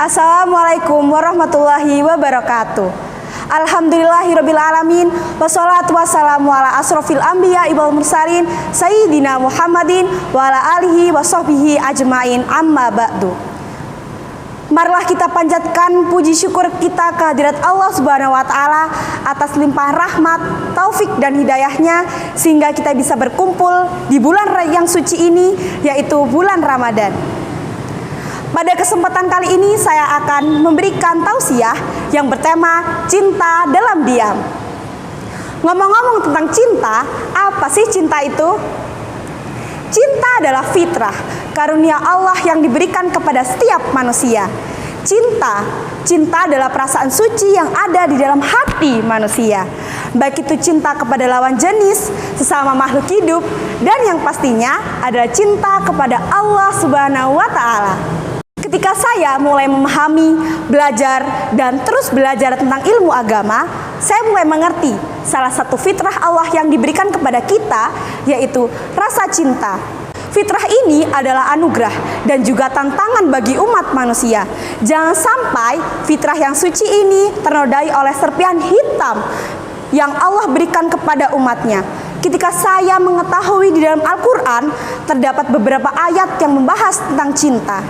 Assalamualaikum warahmatullahi wabarakatuh. Alhamdulillahirabbil alamin wassalatu wassalamu ala asrofil anbiya wal mursalin sayyidina Muhammadin wa ala alihi washabbihi ajmain amma ba'du. Marilah kita panjatkan puji syukur kita kehadirat Allah Subhanahu wa taala atas limpahan rahmat, taufik dan hidayahnya sehingga kita bisa berkumpul di bulan yang suci ini, yaitu bulan Ramadan. Pada kesempatan kali ini saya akan memberikan tausiah yang bertema cinta dalam diam. Ngomong-ngomong tentang cinta, apa sih cinta itu? Cinta adalah fitrah, karunia Allah yang diberikan kepada setiap manusia. Cinta adalah perasaan suci yang ada di dalam hati manusia. Baik itu cinta kepada lawan jenis, sesama makhluk hidup, dan yang pastinya adalah cinta kepada Allah Subhanahu wa taala. Ketika saya mulai memahami, belajar, dan terus belajar tentang ilmu agama, saya mulai mengerti salah satu fitrah Allah yang diberikan kepada kita, yaitu rasa cinta. Fitrah ini adalah anugerah dan juga tantangan bagi umat manusia. Jangan sampai fitrah yang suci ini ternodai oleh serpihan hitam yang Allah berikan kepada umatnya. Ketika saya mengetahui di dalam Al-Quran, terdapat beberapa ayat yang membahas tentang cinta.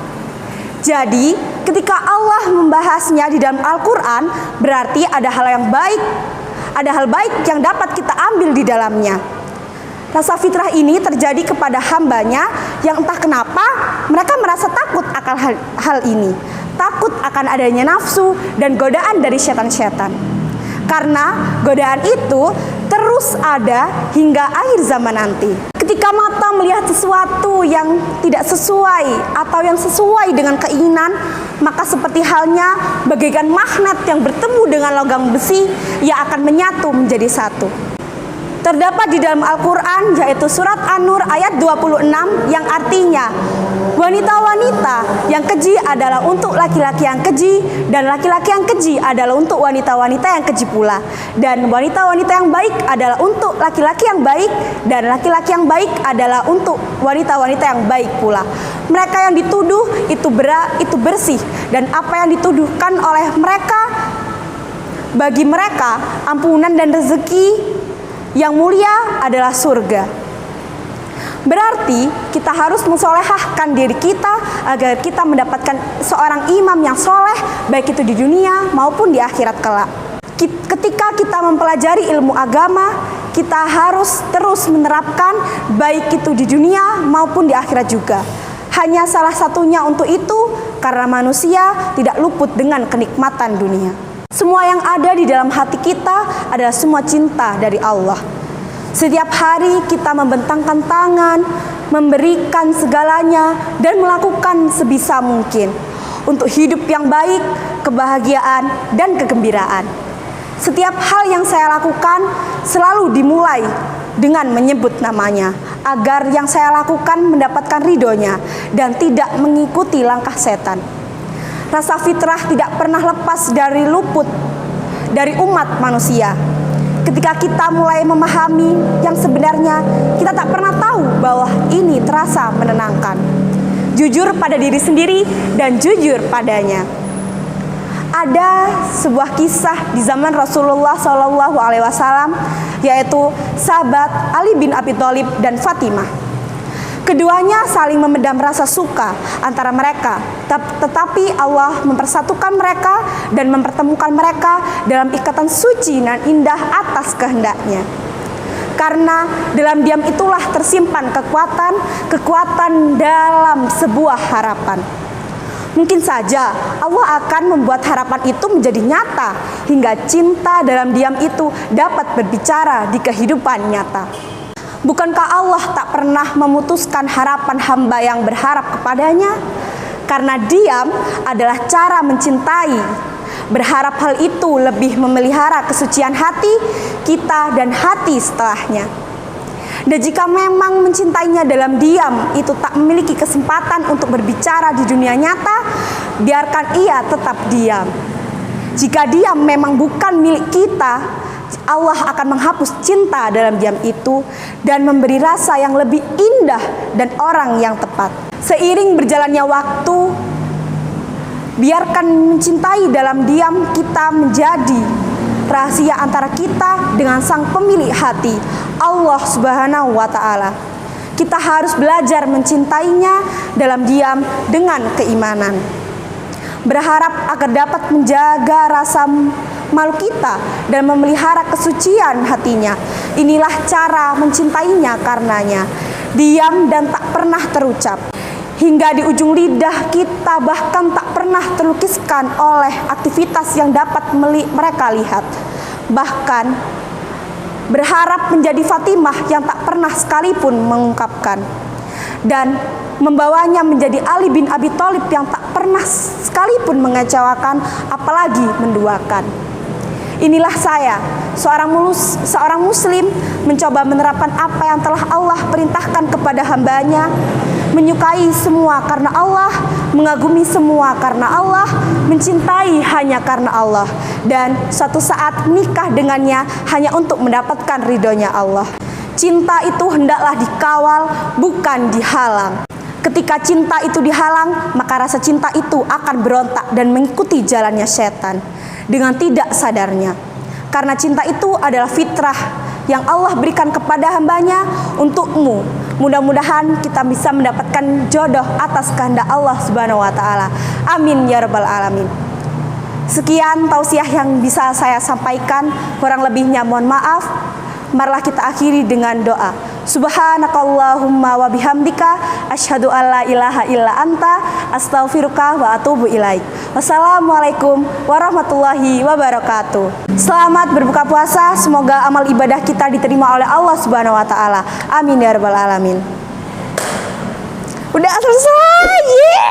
Jadi, ketika Allah membahasnya di dalam Al-Quran, berarti ada hal yang baik, ada hal baik yang dapat kita ambil di dalamnya. Rasa fitrah ini terjadi kepada hambanya yang entah kenapa mereka merasa takut akan hal ini. Takut akan adanya nafsu dan godaan dari setan-setan. Karena godaan itu terus ada hingga akhir zaman nanti. Ketika mata melihat sesuatu yang tidak sesuai atau yang sesuai dengan keinginan, maka seperti halnya bagaikan magnet yang bertemu dengan logam besi, ia akan menyatu menjadi satu. Terdapat di dalam Al-Quran yaitu surat An-Nur ayat 26 yang artinya wanita-wanita yang keji adalah untuk laki-laki yang keji dan laki-laki yang keji adalah untuk wanita-wanita yang keji pula, dan wanita-wanita yang baik adalah untuk laki-laki yang baik dan laki-laki yang baik adalah untuk wanita-wanita yang baik pula. Mereka yang dituduh itu bersih, dan apa yang dituduhkan oleh mereka bagi mereka ampunan dan rezeki yang mulia adalah surga. Berarti kita harus mensolehahkan diri kita agar kita mendapatkan seorang imam yang soleh, baik itu di dunia maupun di akhirat kelak. Ketika kita mempelajari ilmu agama, kita harus terus menerapkan baik itu di dunia maupun di akhirat juga. Hanya salah satunya untuk itu karena manusia tidak luput dengan kenikmatan dunia. Semua yang ada di dalam hati kita adalah semua cinta dari Allah. Setiap hari kita membentangkan tangan, memberikan segalanya, dan melakukan sebisa mungkin untuk hidup yang baik, kebahagiaan, dan kegembiraan. Setiap hal yang saya lakukan selalu dimulai dengan menyebut namanya, agar yang saya lakukan mendapatkan ridhonya dan tidak mengikuti langkah setan. Rasa fitrah tidak pernah lepas dari luput dari umat manusia. Ketika kita mulai memahami yang sebenarnya, kita tak pernah tahu bahwa ini terasa menenangkan. Jujur pada diri sendiri dan jujur padanya. Ada sebuah kisah di zaman Rasulullah SAW, yaitu sahabat Ali bin Abi Thalib dan Fatimah. Keduanya saling memendam rasa suka antara mereka, tetapi Allah mempersatukan mereka dan mempertemukan mereka dalam ikatan suci dan indah atas kehendaknya. Karena dalam diam itulah tersimpan kekuatan dalam sebuah harapan. Mungkin saja Allah akan membuat harapan itu menjadi nyata hingga cinta dalam diam itu dapat berbicara di kehidupan nyata. Bukankah Allah tak pernah memutuskan harapan hamba yang berharap kepadanya? Karena diam adalah cara mencintai. Berharap hal itu lebih memelihara kesucian hati kita dan hati setelahnya. Dan jika memang mencintainya dalam diam itu tak memiliki kesempatan untuk berbicara di dunia nyata, biarkan ia tetap diam. Jika diam memang bukan milik kita, Allah akan menghapus cinta dalam diam itu dan memberi rasa yang lebih indah dan orang yang tepat. Seiring berjalannya waktu Biarkan mencintai dalam diam kita menjadi rahasia antara kita dengan sang pemilik hati, Allah Subhanahu wa Ta'ala. Kita harus belajar mencintainya dalam diam dengan keimanan, berharap agar dapat menjaga rasa malu kita dan memelihara kesucian hatinya. Inilah cara mencintainya karenanya, diam dan tak pernah terucap. Hingga di ujung lidah kita bahkan tak pernah terlukiskan oleh aktivitas yang dapat mereka lihat. Bahkan berharap menjadi Fatimah yang tak pernah sekalipun mengungkapkan. Dan membawanya menjadi Ali bin Abi Thalib yang tak pernah sekalipun mengecewakan, apalagi menduakan. Inilah saya, seorang muslim, mencoba menerapkan apa yang telah Allah perintahkan kepada hambanya, menyukai semua karena Allah, mengagumi semua karena Allah, mencintai hanya karena Allah, dan suatu saat menikah dengannya hanya untuk mendapatkan ridhonya Allah. Cinta itu hendaklah dikawal, bukan dihalang. Ketika cinta itu dihalang, maka rasa cinta itu akan berontak dan mengikuti jalannya setan dengan tidak sadarnya. Karena cinta itu adalah fitrah yang Allah berikan kepada hambanya untukmu. Mudah-mudahan kita bisa mendapatkan jodoh atas kehendak Allah Subhanahu wa Ta'ala. Amin ya rabbal alamin. Sekian tausiah yang bisa saya sampaikan, kurang lebihnya mohon maaf. Marilah kita akhiri dengan doa. Subhanakallahumma wa bihamdika asyhadu an la ilaha illa anta astaghfiruka wa atubu ilaik. Wassalamualaikum warahmatullahi wabarakatuh. Selamat berbuka puasa, semoga amal ibadah kita diterima oleh Allah Subhanahu wa Ta'ala. Amin ya rabbal alamin. Udah selesai.